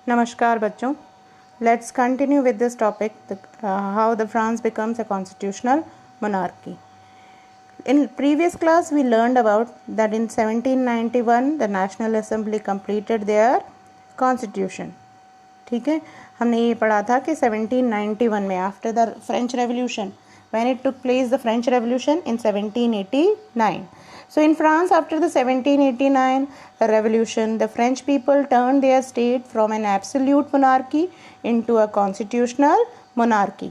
नमस्कार बच्चों. Let's continue with this topic, how the France becomes a constitutional monarchy. In previous class we learned about that in 1791 the National Assembly completed their constitution. ठीक है, हमने ये पढ़ा था कि 1791 में after the French revolution, when it took place the French Revolution in 1789. So in France, after the 1789 revolution, the French people turned their state from an absolute monarchy into a constitutional monarchy.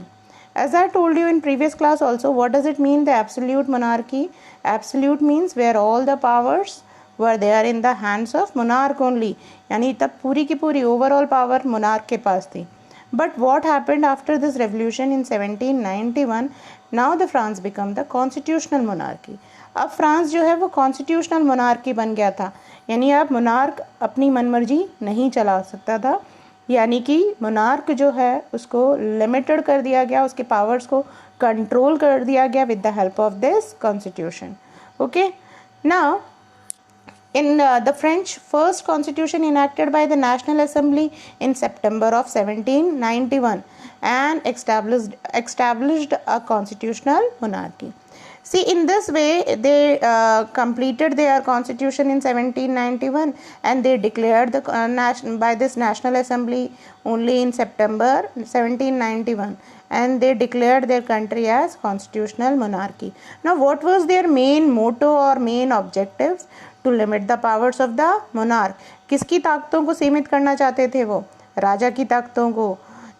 As I told you in previous class also, what does it mean, the absolute monarchy? Absolute means where all the powers were there in the hands of monarch only. यानी तब पूरी की पूरी overall power monarch के पास थी. But what happened after this revolution in 1791? Now the France become the constitutional monarchy. अब France जो है वो कॉन्स्टिट्यूशनल मोनार्की बन गया था, यानी अब मोनार्क अपनी मनमर्जी नहीं चला सकता था, यानी कि मोनार्क जो है उसको लिमिटेड कर दिया गया, उसके पावर्स को कंट्रोल कर दिया गया with the help of this constitution. Okay, now in the French first constitution enacted by the National Assembly in September of 1791 and established a constitutional monarchy. See, in this way they completed their constitution in 1791 and they declared the by this National Assembly only in September 1791, and they declared their country as constitutional monarchy. Now what was their main motto or main objectives? To limit the powers of the monarch. किसकी ताकतों को सीमित करना चाहते थे वो? राजा की ताकतों को.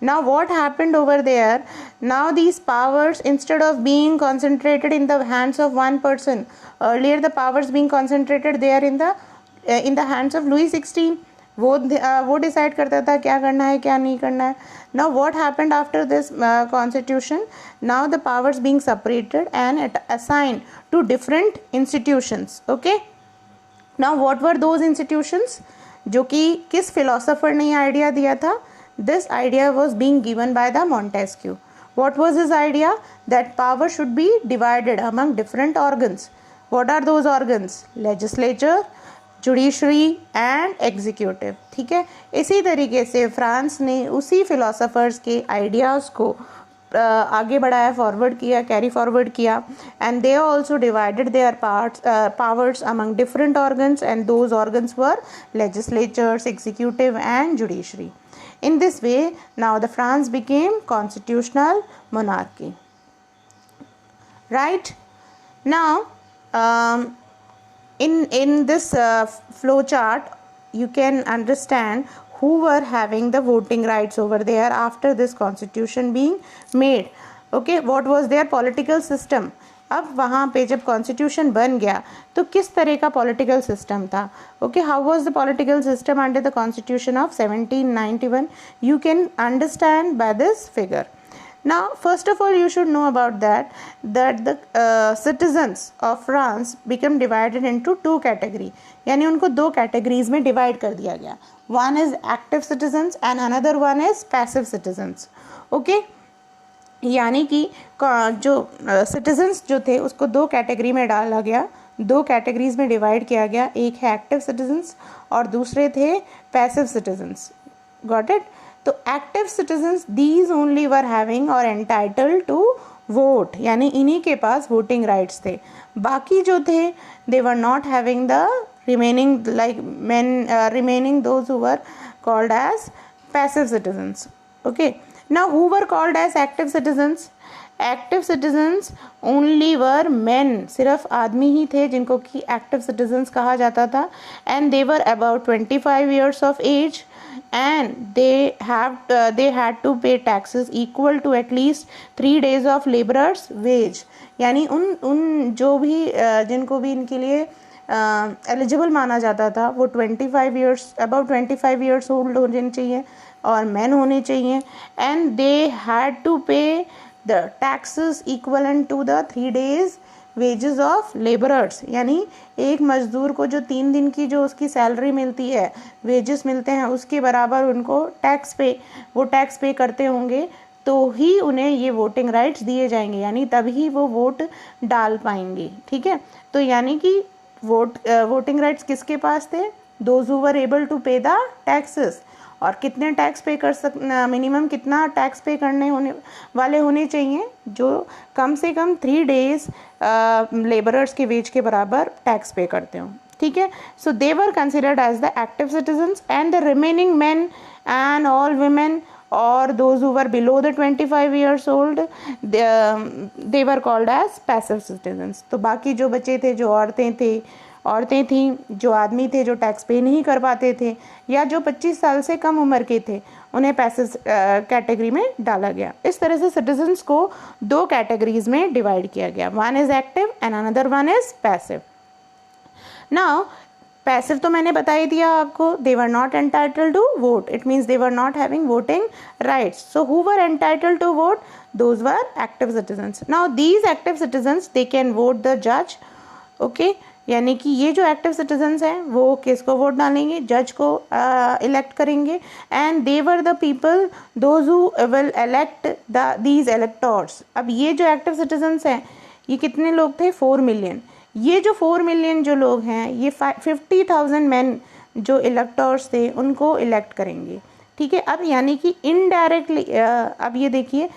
Now what happened over there? Now these powers, instead of being concentrated in the hands of one person, earlier the powers being concentrated there in the hands of Louis XVI. वो डिसाइड करता था क्या करना है क्या नहीं करना है. Now what happened after this constitution? Now the powers being separated and assigned to different institutions. Okay. Now what were those institutions? जो कि किस philosopher ने ये idea दिया था? This idea was being given by the Montesquieu. What was his idea? That power should be divided among different organs. What are those organs? Legislature, judiciary and executive. ठीक है, इसी तरीके से फ्रांस ने उसी philosophers के ideas को आगे बढ़ाया, फॉरवर्ड किया, कैरी फॉरवर्ड किया, and they also divided there powers among different organs, and those organs were legislatures, executive and judiciary. In this way, now the France became constitutional monarchy. Right? Now, in this flow chart, you can understand who were having the voting rights over there after this constitution being made. Okay, what was their political system? अब वहाँ पे जब constitution बन गया तो किस तरह का पॉलिटिकल सिस्टम था? Okay, how was the political system under the constitution of 1791? You can understand by this figure. Now, first of all, you should know about that the citizens of France become divided into two categories. यानी उनको दो categories में divide कर दिया गया. One is active citizens and another one is passive citizens. Okay? यानी कि जो citizens जो थे उसको दो category में डाला गया, दो categories में divide किया गया. एक है active citizens और दूसरे थे passive citizens. Got it? तो active citizens these only were having और एंटाइटल्ड टू वोट, यानी इन्हीं के पास वोटिंग राइट्स थे. बाकी जो थे they were not having the remaining like men remaining those who were called as passive citizens. Okay, now who were called as active citizens? Active citizens only were men, सिर्फ आदमी ही थे जिनको कि active citizens कहा जाता था. And they were about 25 years of age and they had to pay taxes equal to at least 3 days of laborers wage. यानी उन जो भी जिनको भी इनके लिए एलिजिबल माना जाता था वो 25 years अबाउट 25 years ओल्ड होने चाहिए और मैन होने चाहिए. And they had to pay the taxes equivalent to the 3 days wages of labourers. यानी एक मजदूर को जो 3 दिन की जो उसकी सैलरी मिलती है, वेजेस मिलते हैं, उसके बराबर उनको टैक्स पे करते होंगे तो ही उन्हें ये वोटिंग राइट्स दिए जाएंगे, यानी तभी वो वोट डाल पाएंगे. ठीक है, तो यानी कि वोटिंग राइट्स किसके पास थे? Those who were able to pay the taxes. और कितने टैक्स पे कर मिनिमम कितना टैक्स पे करने वाले होने चाहिए, जो कम से कम 3 days लेबरर्स के वेज के बराबर टैक्स पे करते हो, ठीक है. So they were considered as the active citizens and the remaining men and all women or those who were below the 25 years old, they were called as passive citizens. तो बाकी जो बचे थे, जो औरतें थी, जो आदमी थे जो टैक्स पे नहीं कर पाते थे, या जो 25 साल से कम उम्र के थे, उन्हें पैसिव कैटेगरी में डाला गया. इस तरह से सिटीजन्स को 2 कैटेगरीज में डिवाइड किया गया. One is active and another one is passive. Now passive तो मैंने बता ही दिया आपको, they were not entitled to vote, it means they were not having voting rights. So who were entitled to vote, those were active citizens. Now these active citizens they can vote the जज. Okay, यानी कि ये जो active citizens हैं वो किसको vote डालेंगे, जज को इलेक्ट करेंगे. And they were the people those who will elect these electors. अब ये जो एक्टिव सिटीजन्स हैं ये कितने लोग थे, 4 million. ये जो 4 million जो लोग हैं ये 50,000 मैन जो इलेक्टर्स थे उनको इलेक्ट करेंगे, ठीक है. अब यानी कि इनडायरेक्टली अब ये देखिए,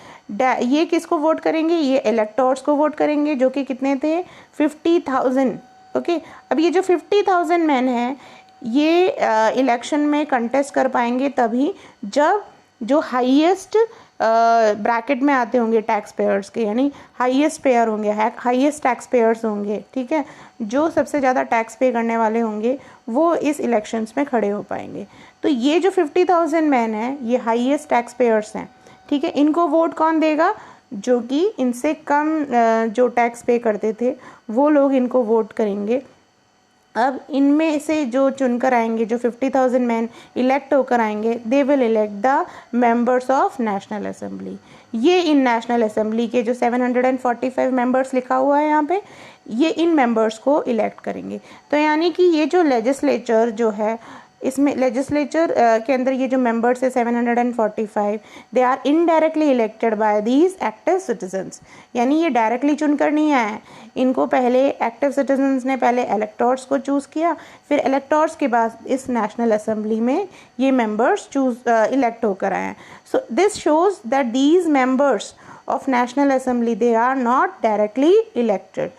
ये किसको वोट करेंगे, ये इलेक्टर्स को वोट करेंगे जो कि कितने थे, 50,000. ओके, अब ये जो 50,000 मैन हैं ये इलेक्शन में कंटेस्ट कर पाएंगे तभी जब जो हाईएस्ट ब्रैकेट में आते होंगे टैक्स पेयर्स के, यानी हाईएस्ट पेयर होंगे, हाईएस्ट टैक्स पेयर्स होंगे, ठीक है. जो सबसे ज़्यादा टैक्स पे करने वाले होंगे वो इस इलेक्शंस में खड़े हो पाएंगे. तो ये जो 50,000 मैन हैं ये हाईएस्ट टैक्स पेयर्स हैं, ठीक है. इनको वोट कौन देगा, जो कि इनसे कम जो टैक्स पे करते थे वो लोग इनको वोट करेंगे. अब इनमें से जो चुनकर आएंगे, जो 50,000 मैन इलेक्ट होकर आएंगे, they will elect the members of national assembly. ये इन नेशनल असेंबली के जो 745 मेंबर्स लिखा हुआ है यहाँ पे, ये इन मेंबर्स को इलेक्ट करेंगे. तो यानी कि ये जो लेजिस्लेचर जो है, इसमें लेजिस्लेचर के अंदर ये जो मेंबर्स है 745, they are indirectly elected by these active citizens. यानी ये डायरेक्टली चुनकर नहीं आए हैं, इनको पहले एक्टिव सिटीजन्स ने पहले इलेक्टर्स को चूज़ किया, फिर इलेक्टर्स के बाद इस नेशनल असेंबली में ये मेंबर्स इलेक्ट होकर आए हैं. So this shows that these members of national assembly they are not directly elected.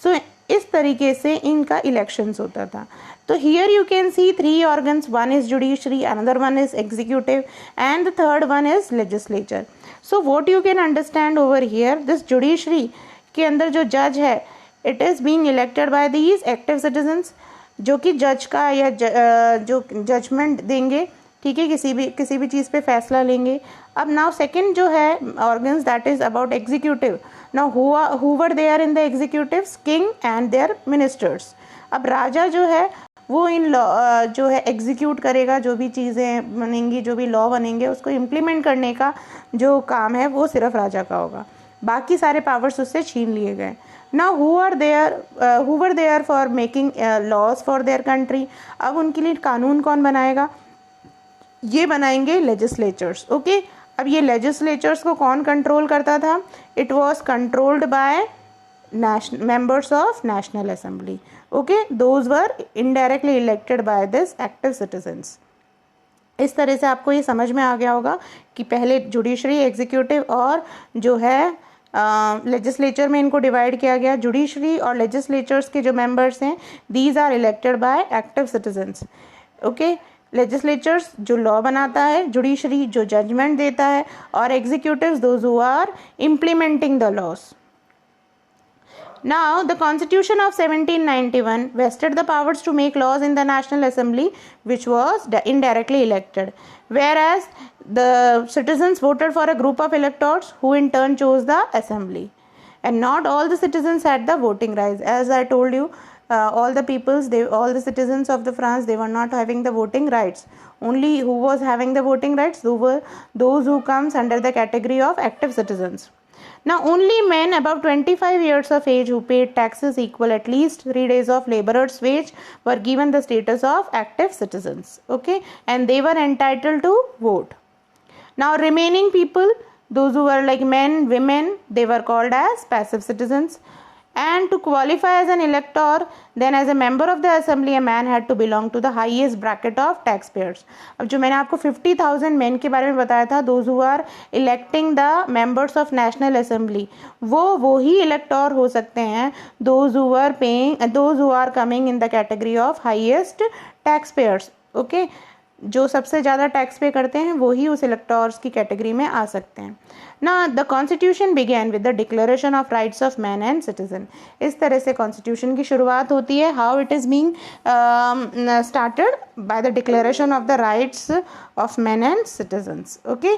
So इस तरीके से इनका इलेक्शंस होता था. तो here you can see 3 organs, one is judiciary, another one is executive, and the third one is legislature. So what you can understand over here, this judiciary के अंदर जो जज है, it is being elected by these active citizens, जो कि जज का या जो जजमेंट देंगे, ठीक है, किसी भी चीज़ पे फैसला लेंगे. अब नाउ सेकंड जो है organs, that is about executive. Now who were there in the executives? King and their ministers. अब राजा जो है वो इन लॉ जो है एग्जीक्यूट करेगा, जो भी चीज़ें बनेंगी, जो भी लॉ बनेंगे उसको इम्प्लीमेंट करने का जो काम है वो सिर्फ राजा का होगा, बाकी सारे पावर्स उससे छीन लिए गए. Now who were there for making laws for their country. अब उनके लिए कानून कौन बनाएगा, ये बनाएंगे लेजिस्लेचर्स. ओके, अब ये लेजिस्लेचर्स को कौन कंट्रोल करता था, it was controlled by members of national assembly. Okay, those were indirectly elected by this active citizens. इस तरह से आपको ये समझ में आ गया होगा कि पहले जुडिशरी, एग्जीक्यूटिव और जो है लेजिस्लेचर में इनको डिवाइड किया गया. जुडिशरी और लेजिस्लेचर्स के जो मेंबर्स हैं, these are elected by active citizens. Okay, legislatures जो लॉ बनाता है, जुडिशरी जो जजमेंट देता है, और executives those who are implementing the laws. Now, the Constitution of 1791 vested the powers to make laws in the National Assembly, which was indirectly elected, whereas the citizens voted for a group of electors who in turn chose the assembly. And not all the citizens had the voting rights. As I told you, all the citizens of the France, they were not having the voting rights. Only who was having the voting rights, those who comes under the category of active citizens. Now, only men above 25 years of age who paid taxes equal at least 3 days of laborer's wage were given the status of active citizens. Okay, and they were entitled to vote. Now, remaining people, those who were like men, women, they were called as passive citizens. And to qualify as an elector, then as a member of the assembly, a man had to belong to the highest bracket of taxpayers. अब जो मैंने आपको 50,000 men के बारे में बताया था, those who are electing the members of national assembly, वो ही elector हो सकते हैं, those who are coming in the category of highest taxpayers. Okay, जो सबसे ज़्यादा टैक्स पे करते हैं वो ही उस इलेक्टर्स की कैटेगरी में आ सकते हैं. ना the constitution began with the declaration of rights of man and citizen. इस तरह से कॉन्स्टिट्यूशन की शुरुआत होती है. How it is being started by the declaration of the rights of man and citizens. Okay,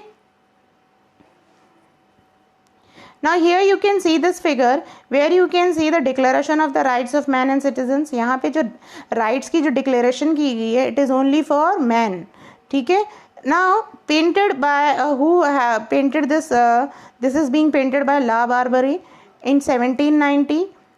now here you can see this figure where you can see the declaration of the rights of man and citizens. यहाँ पे जो rights की जो declaration की गई है, it is only for men. ठीक है. now painted by who have painted this, this is being painted by La Barberie in 1790,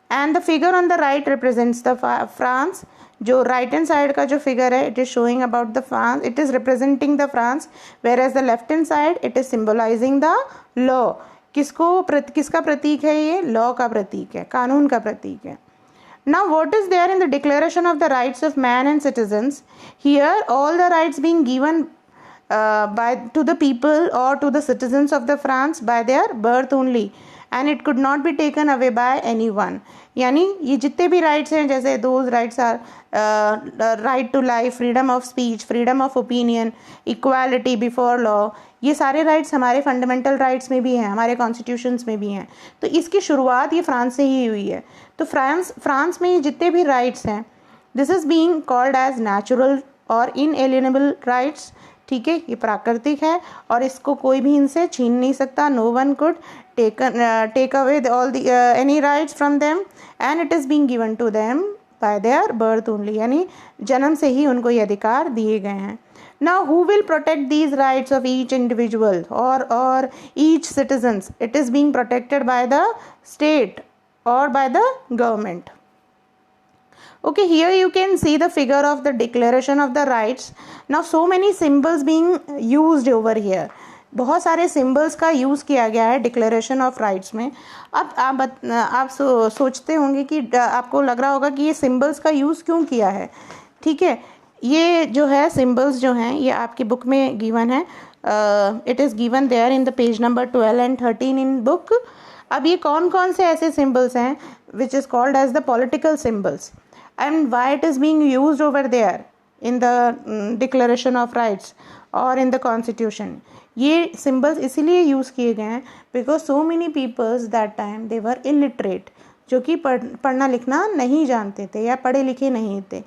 and the figure on the right represents the France. जो right hand side का जो figure है, it is showing about the France, it is representing the France, whereas the left hand side it is symbolising the law. किसका प्रतीक है ये? Law का प्रतीक है, कानून का प्रतीक है. Now what is there in the declaration of the rights of man and citizens? Here all the rights being given to the people or to the citizens of the France by their birth only, and it could not be taken away by anyone. यानी ये जितने भी rights हैं, जैसे those rights are right to life, freedom of speech, freedom of opinion, equality before law, ये सारे rights हमारे fundamental rights में भी हैं, हमारे कॉन्स्टिट्यूशंस में भी हैं. तो इसकी शुरुआत ये फ्रांस से ही हुई है. तो फ्रांस में ये जितने भी राइट्स हैं, this is being called as natural और इनएलिएनेबल राइट्स. ठीक है, ये प्राकृतिक है और इसको कोई भी इनसे छीन नहीं सकता. No one could take away all the any rights from them, and it is being given to them by their birth only. यानी जन्म से ही उनको ये अधिकार दिए गए हैं. Now who will protect these rights of each individual or each citizens? It is being protected by the state or by the government. Okay, here you can see the figure of the declaration of the rights. Now so many symbols being used over here. बहुत सारे symbols का use किया गया है declaration of rights में. अब आप सोचते होंगे कि आपको लग रहा होगा कि ये सिम्बल्स का यूज़ क्यों किया है. ठीक है, ये जो है सिम्बल्स जो हैं ये आपकी बुक में गिवन है. It is given there in the page number 12 and 13 in book. अब ये कौन कौन से ऐसे सिम्बल्स हैं which is called as the political symbols, and why it is being used over there in the declaration of rights और in the constitution. ये symbols इसीलिए यूज़ किए गए हैं because so many peoples that time they were illiterate, जो कि पढ़ना लिखना नहीं जानते थे या पढ़े लिखे नहीं थे,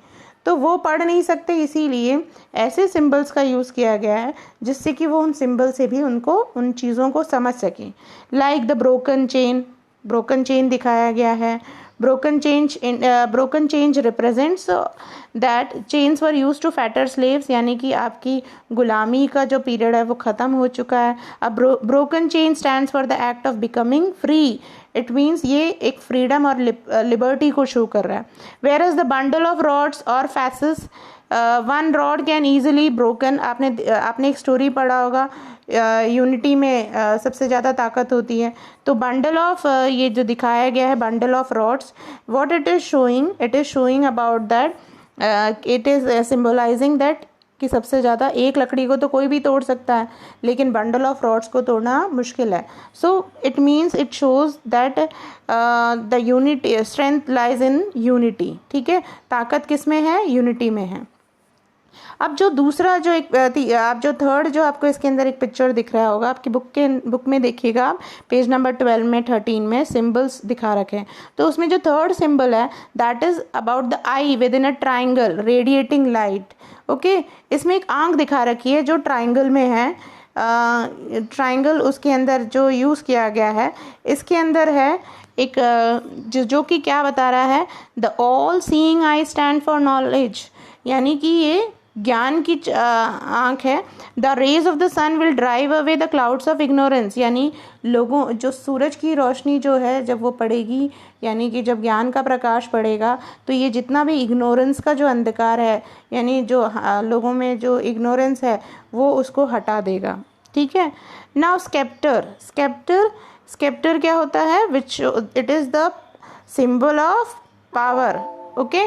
तो वो पढ़ नहीं सकते. इसीलिए ऐसे सिंबल्स का यूज़ किया गया है जिससे कि वो उन सिंबल से भी उनको उन चीज़ों को समझ सकें. लाइक द ब्रोकन चेन दिखाया गया है. Broken chains represents that chains were used to fetter slaves, यानी कि आपकी गुलामी का जो पीरियड है वो ख़त्म हो चुका है. अब broken chain stands for the act of becoming free. It means ये एक फ्रीडम और लिबर्टी को शो कर रहा है. Where is the bundle of rods और fasces, one rod can easily broken. आपने एक स्टोरी पढ़ा होगा, यूनिटी में सबसे ज़्यादा ताकत होती है. तो बंडल ऑफ ये जो दिखाया गया है bundle of rods, what it is showing about that, it is symbolising that कि सबसे ज़्यादा एक लकड़ी को तो कोई भी तोड़ सकता है लेकिन बंडल ऑफ रॉड्स को तोड़ना मुश्किल है. So it means it shows that the unity strength lies in unity. ठीक है, ताकत किस में है? यूनिटी में है. अब जो दूसरा जो आप जो थर्ड जो आपको इसके अंदर एक पिक्चर दिख रहा होगा, आपकी बुक में देखिएगा आप पेज नंबर 12 में 13 में सिम्बल्स दिखा रखे हैं. तो उसमें जो थर्ड सिंबल है that is about the I with in a triangle radiating light. Okay, इसमें एक आंख दिखा रखी है जो ट्राइंगल में है. ट्राइंगल उसके अंदर जो यूज़ किया गया है, इसके अंदर है एक जो कि क्या बता रहा है, the all seeing eye stand for knowledge, यानी कि ये ज्ञान की आँख है. The rays of the sun will drive away the clouds of ignorance, यानी लोगों जो सूरज की रोशनी जो है जब वो पड़ेगी, यानी कि जब ज्ञान का प्रकाश पड़ेगा तो ये जितना भी इग्नोरेंस का जो अंधकार है, यानी जो लोगों में जो इग्नोरेंस है वो उसको हटा देगा. ठीक है. नाउ स्केप्टर क्या होता है? Which it is the symbol of power, okay,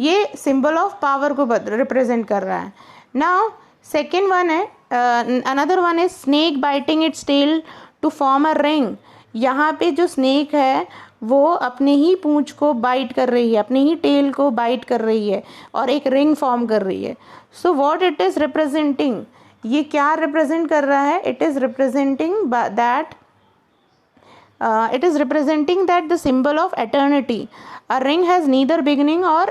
ये सिंबल ऑफ पावर को रिप्रेजेंट कर रहा है. नाउ सेकेंड वन है, another one is snake biting its tail to form a ring. यहाँ पे जो स्नेक है वो अपने ही पूंछ को बाइट कर रही है, अपने ही टेल को बाइट कर रही है और एक रिंग फॉर्म कर रही है. So what it is representing, ये क्या रिप्रेजेंट कर रहा है? It is representing that it is representing that the symbol of eternity. A ring has neither beginning or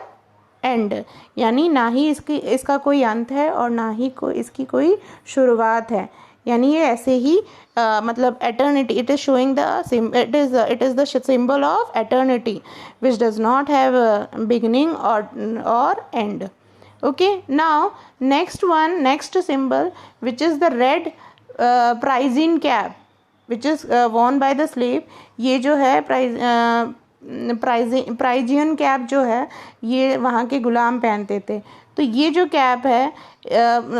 end, यानी ना ही इसका कोई अंत है और ना ही इसकी कोई शुरुआत है. यानी ये ऐसे ही मतलब eternity, it is showing it is the symbol of eternity which does not have a beginning or end. Okay, now next symbol, which is the red Parisian cap which is worn by the slave. ये जो है प्राइजियन cap जो है ये वहाँ के गुलाम पहनते थे. तो ये जो कैप है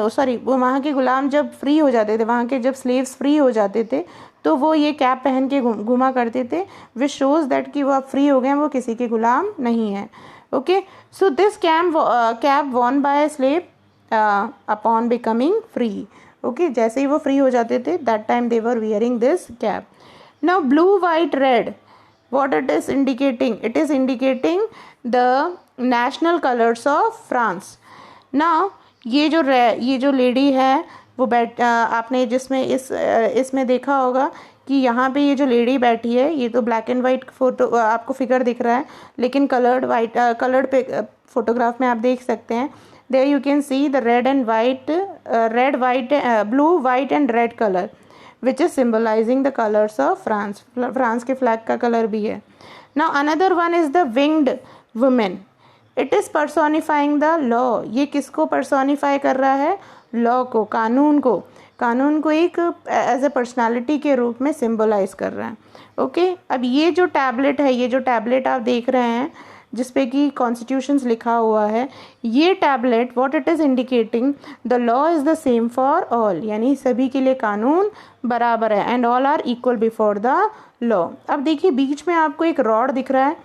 सॉरी वहाँ के गुलाम जब फ्री हो जाते थे, वहाँ के जब स्लेव्स फ्री हो जाते थे तो वो ये कैप पहन के घुमा करते थे, विच शोज़ दैट कि वो अब फ्री हो गए हैं, वो किसी के गुलाम नहीं है. Okay, so this cap Warne bye slave upon becoming free. Okay, जैसे ही वो फ्री हो जाते थे that time they were wearing this cap. Now blue white red, what it is indicating? It is indicating the national colors of France. Now ये जो lady है वो आपने जिसमें इसमें देखा होगा कि यहाँ पे ये जो लेडी बैठी है, ये तो ब्लैक एंड वाइट फोटो आपको फिगर दिख रहा है, लेकिन कलर्ड पे फोटोग्राफ में आप देख सकते हैं. There you can see the blue, white and red color, which is symbolizing the colors of France. France के फ्लैग का कलर भी है. Now another one is the winged woman. It is personifying the law. ये किसको personify कर रहा है? Law को, कानून को एक एज ए पर्सनालिटी के रूप में सिम्बलाइज कर रहा है. ओके, अब ये जो टैबलेट आप देख रहे हैं जिसपे कि कॉन्स्टिट्यूशंस लिखा हुआ है, ये tablet what it is indicating, the law is the same for all, यानी सभी के लिए कानून बराबर है, and all are equal before the law. अब देखिए बीच में आपको एक रॉड दिख रहा है,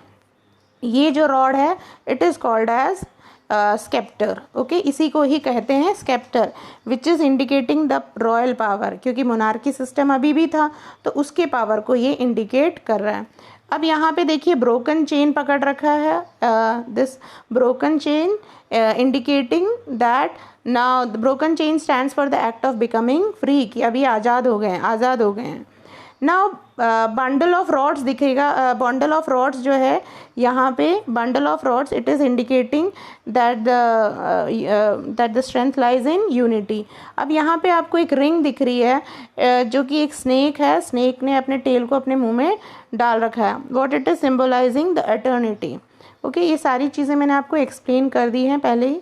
ये जो रॉड है it is called as sceptre. Okay, इसी को ही कहते हैं sceptre, which is indicating the royal power, क्योंकि मोनार्की सिस्टम अभी भी था तो उसके पावर को ये इंडिकेट कर रहा है. अब यहाँ पे देखिए ब्रोकन चेन पकड़ रखा है, this broken chain indicating that now the broken chain stands for the act of becoming free, कि अभी आज़ाद हो गए हैं. नाउ बंडल ऑफ रॉड्स दिखेगा, बंडल ऑफ रॉड्स जो है यहाँ पे bundle of rods, it is indicating that the strength lies in unity. अब यहाँ पे आपको एक रिंग दिख रही है जो कि एक स्नेक है, स्नेक ने अपने टेल को अपने मुंह में डाल रखा है. What it is symbolising the eternity. Okay, ये सारी चीज़ें मैंने आपको एक्सप्लेन कर दी हैं पहले ही.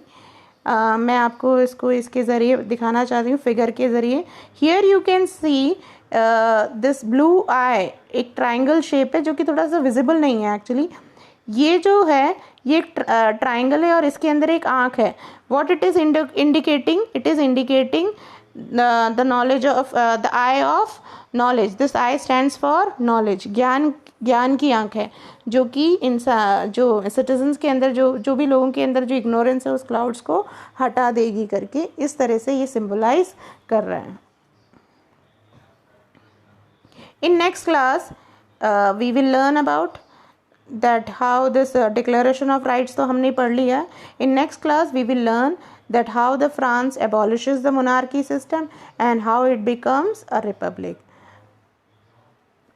मैं आपको इसके ज़रिए दिखाना चाहती हूँ फिगर के ज़रिए. Here you can see this blue eye, एक ट्राइंगल शेप है जो कि थोड़ा सा विजिबल नहीं है एक्चुअली. ये जो है ये एक ट्राइंगल है और इसके अंदर एक आँख है. What it is indicating, it is indicating the knowledge of the I of knowledge. This I stands for knowledge, ज्ञान की आँख है, जो कि जो सिटीजन्स के अंदर जो भी लोगों के अंदर जो इग्नोरेंस है उस क्लाउड्स को हटा देगी करके, इस तरह से ये सिम्बलाइज कर रहा है. In next class, we will learn about that how this Declaration of Rights तो हमने पढ़ लिया. In next class, we will learn that how the France abolishes the monarchy system and how it becomes a republic.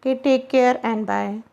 Okay, take care and bye.